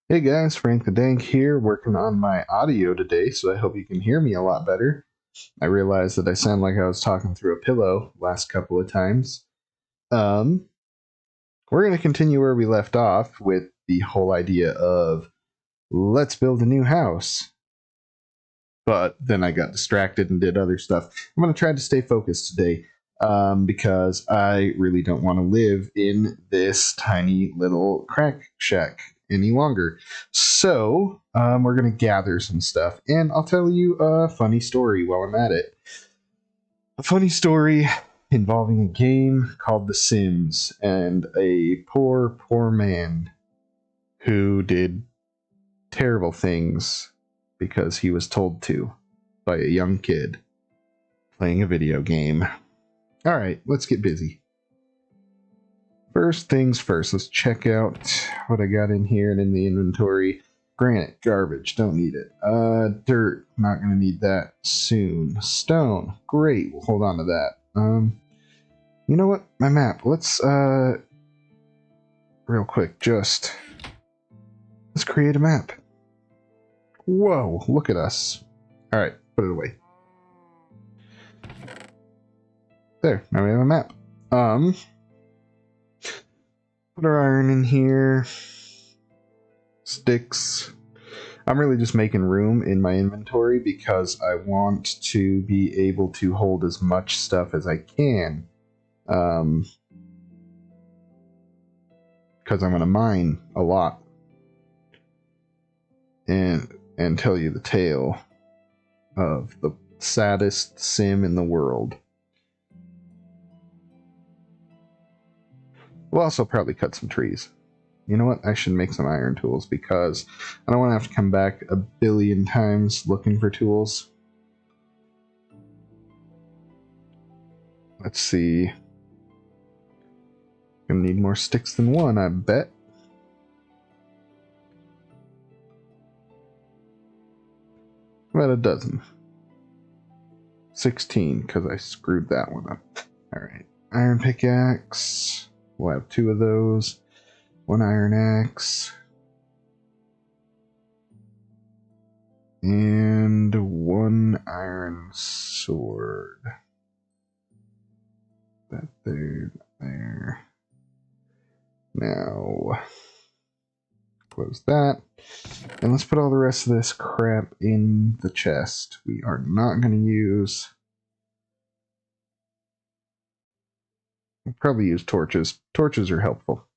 Hey guys, FrhanqTheDanq here, working on my audio today, so I hope you can hear me a lot better. I realized that I sound like I was talking through a pillow last couple of times. Um, we're going to continue where we left off with the whole idea of let's build a new house. But then I got distracted and did other stuff. I'm going to try to stay focused today because I really don't want to live in this tiny little crack shack any longer. So we're going to gather some stuff, and I'll tell you a funny story while I'm at it. A funny story involving a game called The Sims and a poor, poor man who did terrible things because he was told to by a young kid playing a video game. Alright, let's get busy. First things first, let's check out what I got in here and in the inventory. Granite, garbage, don't need it. Dirt, not gonna need that soon. Stone, great, we'll hold on to that. You know what? My map. Let's real quick, let's create a map. Whoa, look at us. Alright, put it away. There, now we have a map. Put our iron in here. Sticks. I'm really just making room in my inventory because I want to be able to hold as much stuff as I can. Because I'm going to mine a lot. And tell you the tale of the saddest sim in the world. We'll also probably cut some trees. You know what? I should make some iron tools because I don't want to have to come back a billion times looking for tools. Let's see. Gonna need more sticks than one, I bet. About a dozen. 16, because I screwed that one up. Alright. Iron pickaxe. We'll have 2 of those. 1 iron axe. And 1 iron sword. That there. Now, close that. And let's put all the rest of this crap in the chest. We are not going to use... We'll probably use torches. Torches are helpful.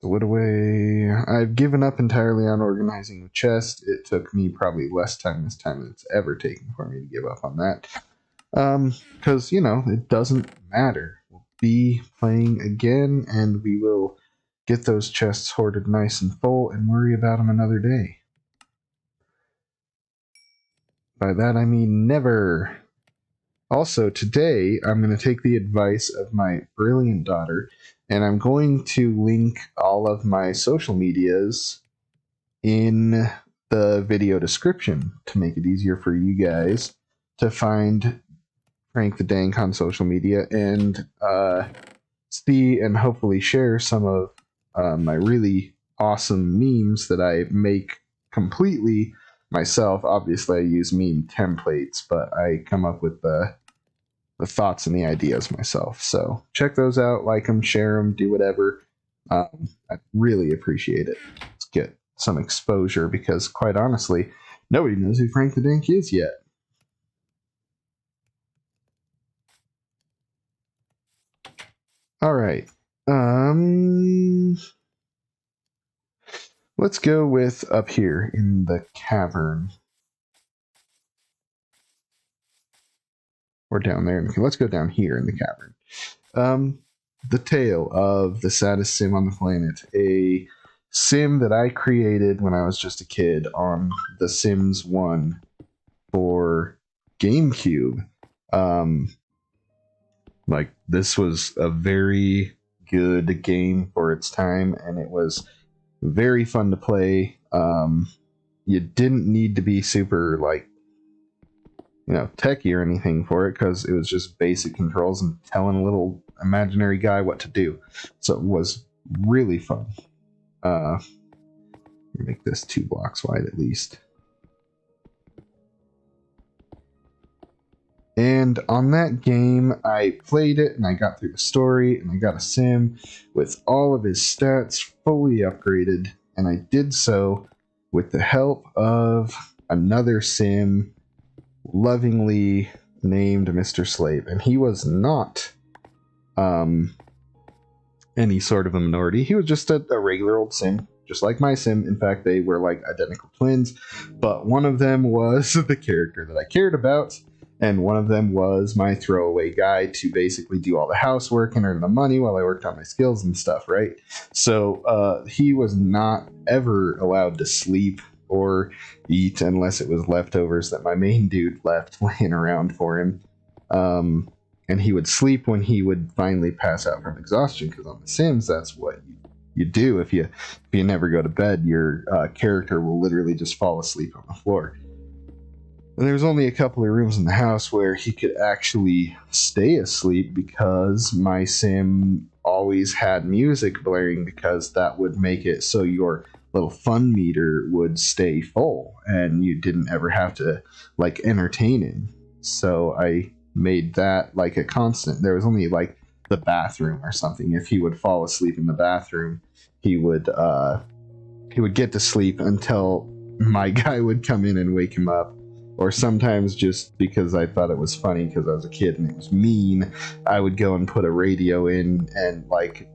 Wood away. I've given up entirely on organizing the chest. It took me probably less time this time than it's ever taken for me to give up on that. Because, you know, it doesn't matter. We'll be playing again, and we will get those chests hoarded nice and full and worry about them another day. By that I mean never. Also, today, I'm going to take the advice of my brilliant daughter, and I'm going to link all of my social medias in the video description to make it easier for you guys to find FrhanqTheDanq on social media and see and hopefully share some of my really awesome memes that I make completely myself. Obviously, I use meme templates, but I come up with the thoughts and the ideas myself. So check those out, like them, share them, do whatever. I really appreciate it. Let's get some exposure because, quite honestly, nobody knows who FrhanqTheDanq is yet. All right. Let's go with up here in the cavern. Or down there. Let's go down here in the cavern. The tale of the saddest sim on the planet. A sim that I created when I was just a kid on The Sims 1 for GameCube. Like, this was a very good game for its time, and it was very fun to play. You didn't need to be super, like, you know, techie or anything for it, because it was just basic controls and telling a little imaginary guy what to do. So it was really fun. Make this 2 blocks wide at least. And on that game, I played it and I got through the story and I got a sim with all of his stats fully upgraded. And I did so with the help of another sim lovingly named Mr. Slave. And he was not any sort of a minority. He was just a regular old sim, just like my sim. In fact, they were like identical twins, but one of them was the character that I cared about, and one of them was my throwaway guy to basically do all the housework and earn the money while I worked on my skills and stuff, right? So he was not ever allowed to sleep or eat unless it was leftovers that my main dude left laying around for him. And he would sleep when he would finally pass out from exhaustion, because on The Sims, that's what you do. If you never go to bed, your character will literally just fall asleep on the floor. And there's only a couple of rooms in the house where he could actually stay asleep, because my sim always had music blaring, because that would make it so your little fun meter would stay full and you didn't ever have to like entertain him. So I made that like a constant. There was only like the bathroom or something. If he would fall asleep in the bathroom, he would get to sleep until my guy would come in and wake him up. Or sometimes, just because I thought it was funny because I was a kid and it was mean, I would go and put a radio in and like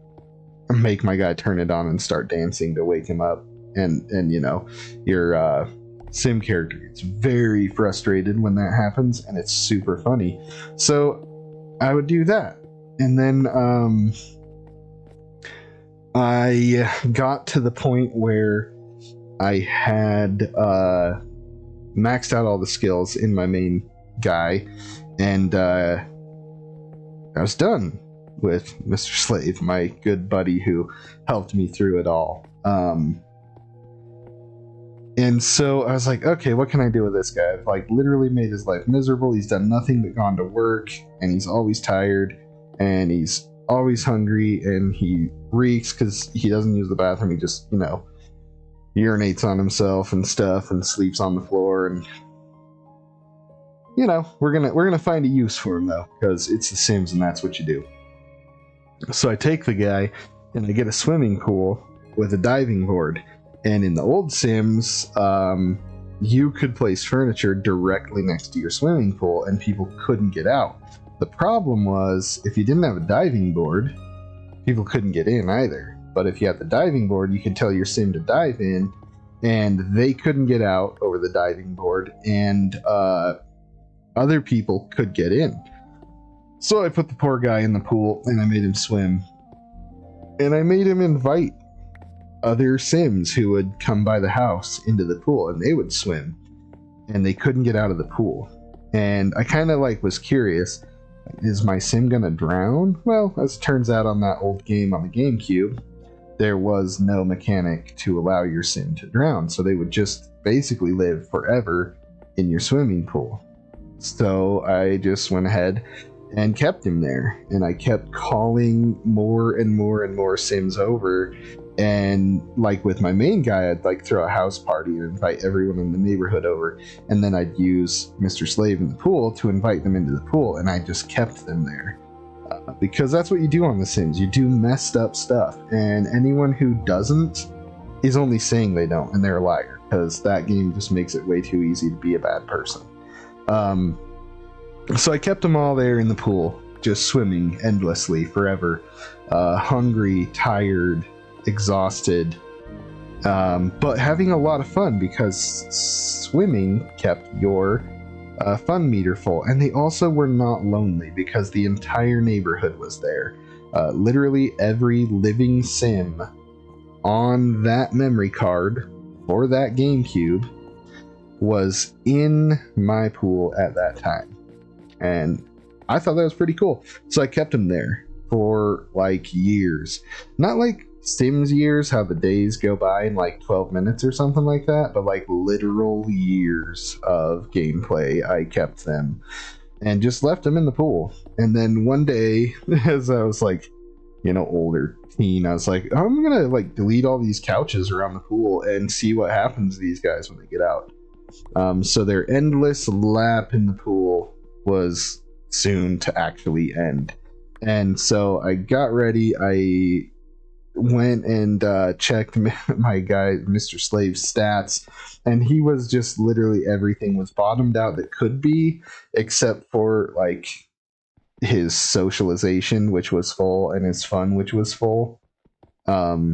make my guy turn it on and start dancing to wake him up. And you know, your sim character gets very frustrated when that happens, and it's super funny. So I would do that. And then I got to the point where I had maxed out all the skills in my main guy, and I was done with Mr. Slave, my good buddy who helped me through it all. And so I was like, okay, what can I do with this guy? I've like literally made his life miserable. He's done nothing but gone to work, and he's always tired, and he's always hungry, and he reeks because he doesn't use the bathroom. He just, you know, urinates on himself and stuff and sleeps on the floor. And you know, we're gonna find a use for him though, because it's The Sims and that's what you do. So I take the guy and I get a swimming pool with a diving board. And in the old Sims, you could place furniture directly next to your swimming pool and people couldn't get out. The problem was, if you didn't have a diving board, people couldn't get in either. But if you had the diving board, you could tell your sim to dive in, and they couldn't get out over the diving board, and other people could get in. So I put the poor guy in the pool, and I made him swim. And I made him invite other sims who would come by the house into the pool, and they would swim. And they couldn't get out of the pool. And I kind of like was curious, is my sim gonna drown? Well, as it turns out, on that old game on the GameCube, there was no mechanic to allow your sim to drown, so they would just basically live forever in your swimming pool. So I just went ahead and kept him there, and I kept calling more and more and more sims over. And like with my main guy, I'd like throw a house party and invite everyone in the neighborhood over, and then I'd use Mr. Slave in the pool to invite them into the pool, and I just kept them there. Because that's what you do on The Sims. You do messed up stuff, and anyone who doesn't is only saying they don't, and they're a liar, because that game just makes it way too easy to be a bad person. So I kept them all there in the pool, just swimming endlessly forever, hungry, tired, exhausted, but having a lot of fun, because swimming kept your fun meter full. And they also were not lonely, because the entire neighborhood was there. Literally every living sim on that memory card for that GameCube was in my pool at that time, and I thought that was pretty cool. So I kept them there for like years. Not like Sims years, how the days go by in like 12 minutes or something like that, but like literal years of gameplay. I kept them and just left them in the pool. And then one day, as I was like, you know, older, 15, I was like, I'm gonna like delete all these couches around the pool and see what happens to these guys when they get out. So their endless lap in the pool was soon to actually end. And so I got ready. I went and checked my guy, Mr. Slave's stats, and he was just literally everything was bottomed out that could be, except for like his socialization, which was full, and his fun, which was full. I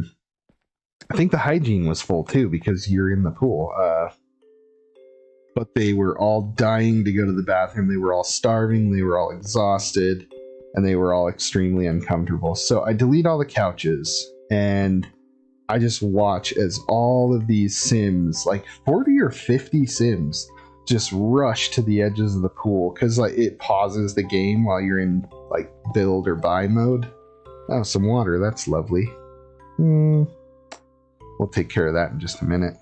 think the hygiene was full too because you're in the pool. But they were all dying to go to the bathroom. They were all starving. They were all exhausted. And they were all extremely uncomfortable. So I delete all the couches. And I just watch as all of these Sims, like 40 or 50 Sims, just rush to the edges of the pool. Because like, it pauses the game while you're in like build or buy mode. Oh, some water. That's lovely. We'll take care of that in just a minute.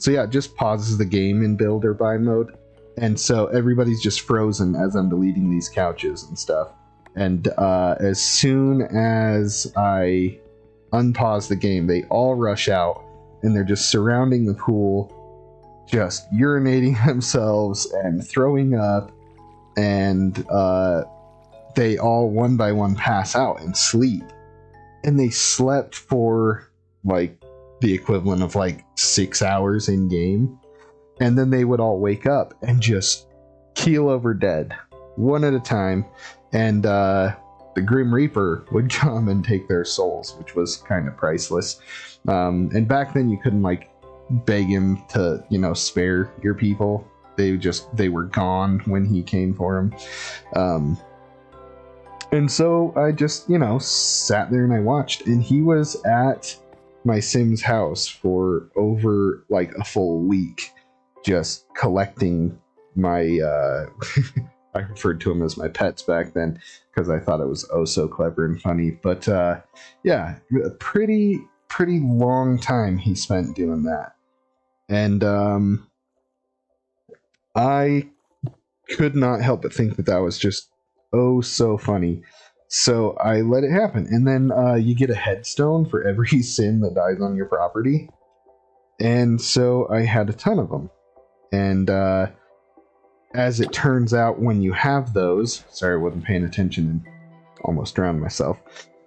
So yeah, it just pauses the game in build or buy mode. And so everybody's just frozen as I'm deleting these couches and stuff. And as soon as I unpause the game, they all rush out and they're just surrounding the pool, just urinating themselves and throwing up. And they all one by one pass out and sleep. And they slept for like the equivalent of like 6 hours in game, and then they would all wake up and just keel over dead one at a time, and the Grim Reaper would come and take their souls, which was kind of priceless. And back then you couldn't like beg him to, you know, spare your people. They were gone when he came for them. And so I just, you know, sat there and I watched, and he was at my Sim's house for over like a full week, just collecting my I referred to him as my pets back then because I thought it was oh so clever and funny. But yeah, a pretty long time he spent doing that. And I could not help but think that was just oh so funny. So I let it happen. And then you get a headstone for every Sim that dies on your property. And so I had a ton of them. And as it turns out, when you have those... Sorry, I wasn't paying attention and almost drowned myself.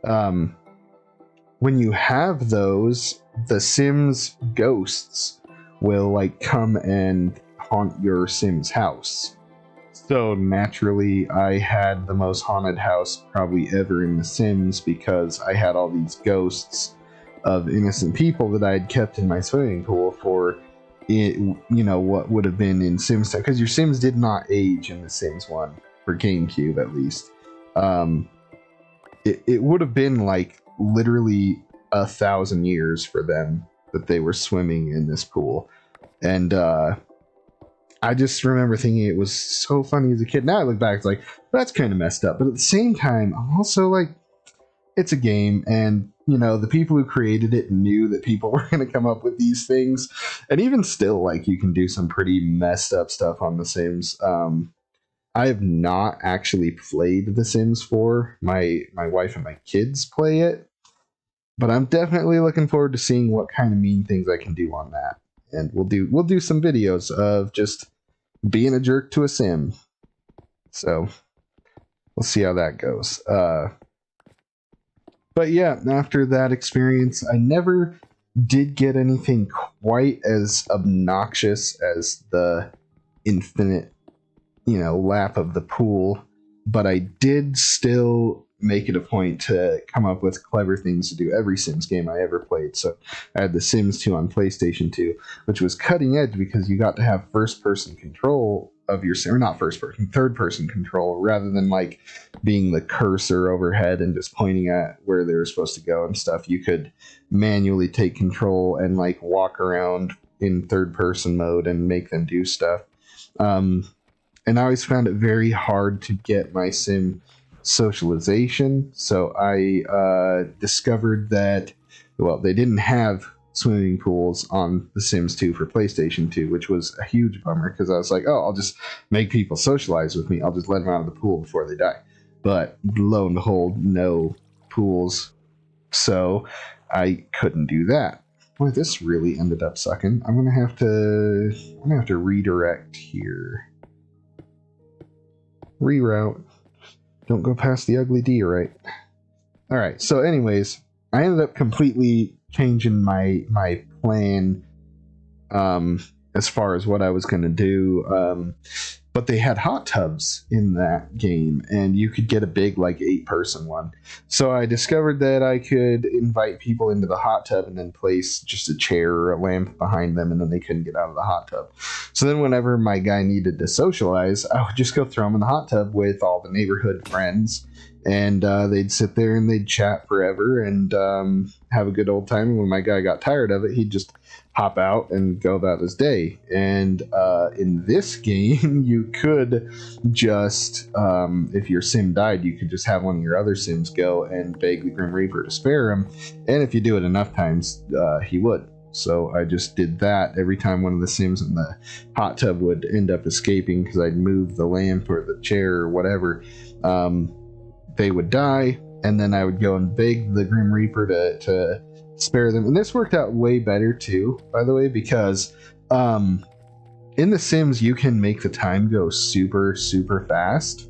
When you have those, the Sim's ghosts will like come and haunt your Sim's house. So naturally, I had the most haunted house probably ever in The Sims because I had all these ghosts of innocent people that I had kept in my swimming pool for, you know, what would have been in Sims 10. Because your Sims did not age in The Sims 1, for GameCube at least. It would have been like literally 1,000 years for them that they were swimming in this pool. And I just remember thinking it was so funny as a kid. Now I look back, it's like, that's kind of messed up. But at the same time, I'm also like, it's a game, and, you know, the people who created it knew that people were going to come up with these things. And even still, like, you can do some pretty messed up stuff on The Sims. I have not actually played The Sims 4. My wife and my kids play it. But I'm definitely looking forward to seeing what kind of mean things I can do on that. And we'll do some videos of just being a jerk to a Sim. So we'll see how that goes. But yeah, after that experience, I never did get anything quite as obnoxious as the infinite, you know, lap of the pool. But I did still make it a point to come up with clever things to do every Sims game I ever played. So I had The Sims 2 on PlayStation 2, which was cutting edge because you got to have first-person control of your Sim, or not first-person, third-person control, rather than like being the cursor overhead and just pointing at where they were supposed to go and stuff. You could manually take control and like walk around in third-person mode and make them do stuff. And I always found it very hard to get my Sim socialization, so I discovered that, well, they didn't have swimming pools on The Sims 2 for PlayStation 2, which was a huge bummer because I was like, oh, I'll just make people socialize with me. I'll just let them out of the pool before they die. But lo and behold, no pools, so I couldn't do that. Boy, this really ended up sucking. I'm gonna have to redirect here. Reroute. Don't go past the ugly D, right? All right. So, anyways, I ended up completely changing my plan as far as what I was gonna do. But they had hot tubs in that game, and you could get a big, like, 8-person one. So I discovered that I could invite people into the hot tub and then place just a chair or a lamp behind them, and then they couldn't get out of the hot tub. So then whenever my guy needed to socialize, I would just go throw him in the hot tub with all the neighborhood friends, and they'd sit there and they'd chat forever and have a good old time. And when my guy got tired of it, he'd just hop out and go about his day. And in this game, you could just, if your sim died, you could just have one of your other sims go and beg the Grim Reaper to spare him. And if you do it enough times, he would. So I just did that every time one of the sims in the hot tub would end up escaping because I'd move the lamp or the chair or whatever. They would die, and then I would go and beg the Grim Reaper to spare them. And this worked out way better too, by the way, because in The Sims you can make the time go super, super fast,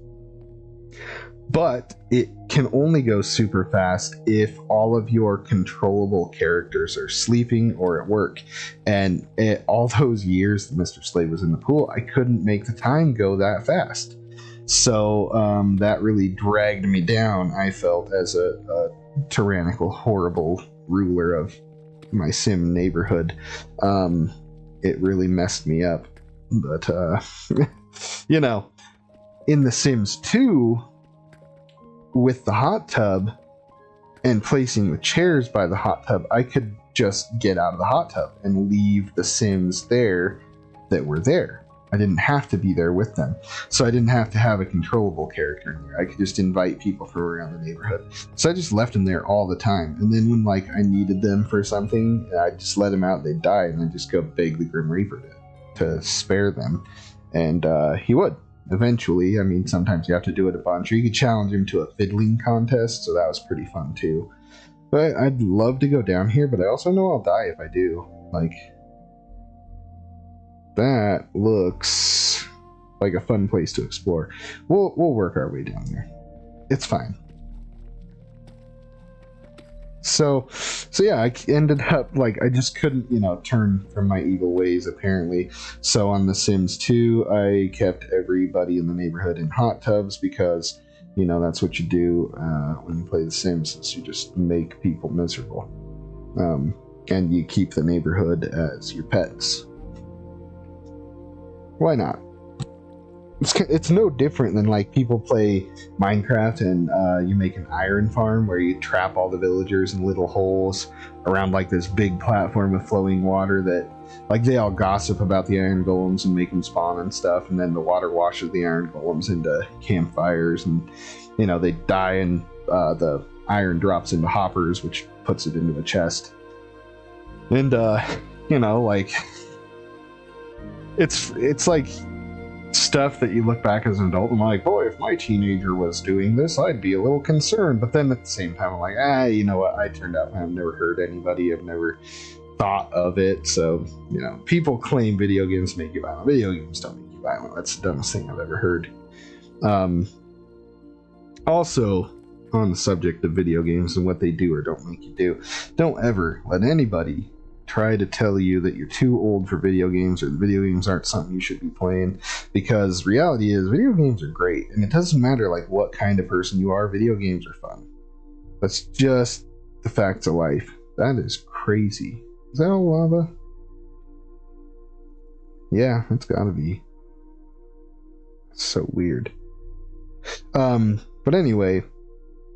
but it can only go super fast if all of your controllable characters are sleeping or at work. And all those years that Mr. Slade was in the pool, I couldn't make the time go that fast. So that really dragged me down, I felt, as a tyrannical, horrible ruler of my sim neighborhood. It really messed me up. But, you know, in The Sims 2, with the hot tub and placing the chairs by the hot tub, I could just get out of the hot tub and leave the Sims there that were there. I didn't have to be there with them. So I didn't have to have a controllable character in there. I could just invite people from around the neighborhood. So I just left them there all the time. And then when, like, I needed them for something, I just let them out, they'd die, and then just go beg the Grim Reaper to spare them. And he would. Eventually. I mean, sometimes you have to do it a bunch. Or you could challenge him to a fiddling contest, so that was pretty fun too. But I'd love to go down here, but I also know I'll die if I do. Like, that looks like a fun place to explore. We'll work our way down there. It's fine. So yeah, I ended up, like, I just couldn't, turn from my evil ways, apparently. So on The Sims 2, I kept everybody in the neighborhood in hot tubs because, that's what you do when you play The Sims, is you just make people miserable. And you keep the neighborhood as your pets. Why not? It's no different than, like, people play Minecraft and you make an iron farm where you trap all the villagers in little holes around, like, this big platform with flowing water that, like, they all gossip about the iron golems and make them spawn and stuff, and then the water washes the iron golems into campfires, and they die, and the iron drops into hoppers, which puts it into a chest. And like, it's like stuff that you look back as an adult and like, boy, if my teenager was doing this, I'd be a little concerned. But then at the same time, I'm like, you know what? I turned out I've never hurt anybody. I've never thought of it. So, people claim video games make you violent. Video games don't make you violent. That's the dumbest thing I've ever heard. Also, on the subject of video games and what they do or don't make you do, don't ever let anybody try to tell you that you're too old for video games or the video games aren't something you should be playing, because reality is video games are great, and it doesn't matter, like, what kind of person you are, video games are fun. That's just the facts of life. That is crazy. Is that all lava? Yeah, it's gotta be. It's so weird. But anyway,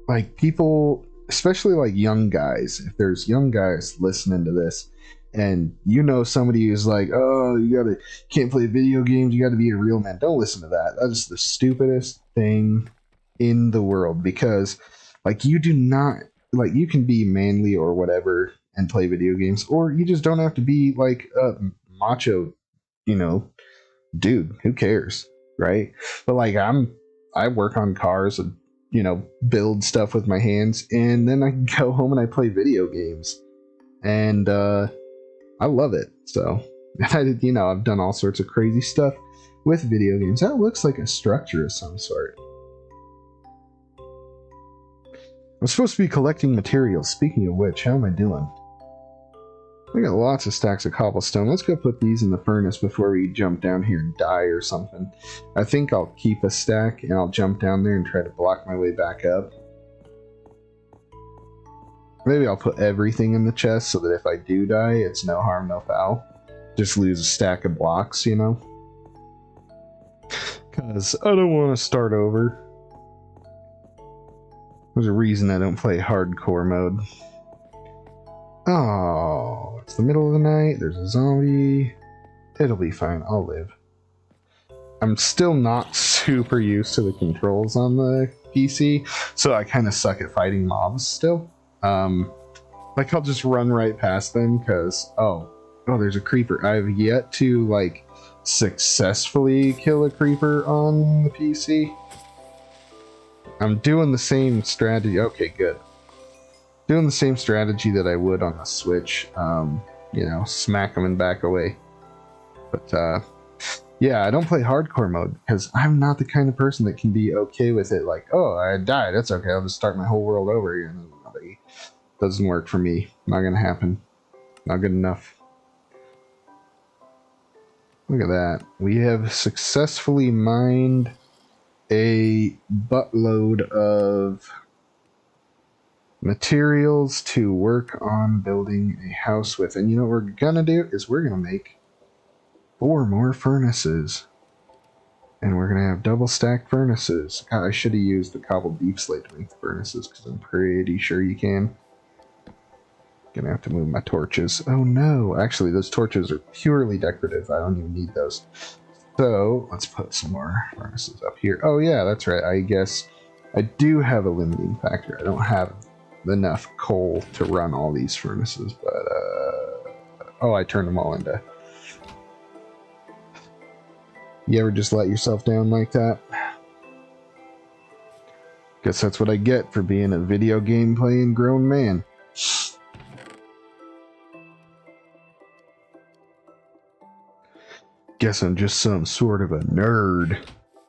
like, people, especially like young guys, if there's young guys listening to this and somebody who's like, oh, can't play video games, you gotta be a real man, don't listen to that. That is the stupidest thing in the world, because, like, you do not, like, you can be manly or whatever and play video games, or you just don't have to be like a macho, dude, who cares, right? But, like, I work on cars and you know, build stuff with my hands, and then I can go home and I play video games, and I love it. So, you know, I've done all sorts of crazy stuff with video games. That looks like a structure of some sort. I'm supposed to be collecting materials. Speaking of which, how am I doing? I got lots of stacks of cobblestone. Let's go put these in the furnace before we jump down here and die or something. I think I'll keep a stack and I'll jump down there and try to block my way back up. Maybe I'll put everything in the chest so that if I do die, it's no harm, no foul. Just lose a stack of blocks, you know? Because I don't want to start over. There's a reason I don't play hardcore mode. Oh, it's the middle of the night. There's a zombie. It'll be fine. I'll live. I'm still not super used to the controls on the PC, so I kind of suck at fighting mobs still. Like, I'll just run right past them because, oh, there's a creeper. I've yet to, like, successfully kill a creeper on the PC. I'm doing the same strategy. Okay, good. Doing the same strategy that I would on the Switch. You know, smack them and back away. But, yeah, I don't play hardcore mode because I'm not the kind of person that can be okay with it. Like, oh, I died. That's okay. I'll just start my whole world over again. Doesn't work for me. Not gonna happen. Not good enough. Look at that. We have successfully mined a buttload of materials to work on building a house with. And you know what we're gonna do is we're gonna make 4 more furnaces. And we're gonna have double stacked furnaces. God, I should have used the cobbled deep slate to make the furnaces because I'm pretty sure you can. Gonna have to move my torches. Oh no, actually those torches are purely decorative. I don't even need those. So let's put some more furnaces up here. Oh yeah, that's right. I guess I do have a limiting factor. I don't have enough coal to run all these furnaces, but oh, I turned them all into. You ever just let yourself down like that? Guess that's what I get for being a video game playing grown man. Guess I'm just some sort of a nerd.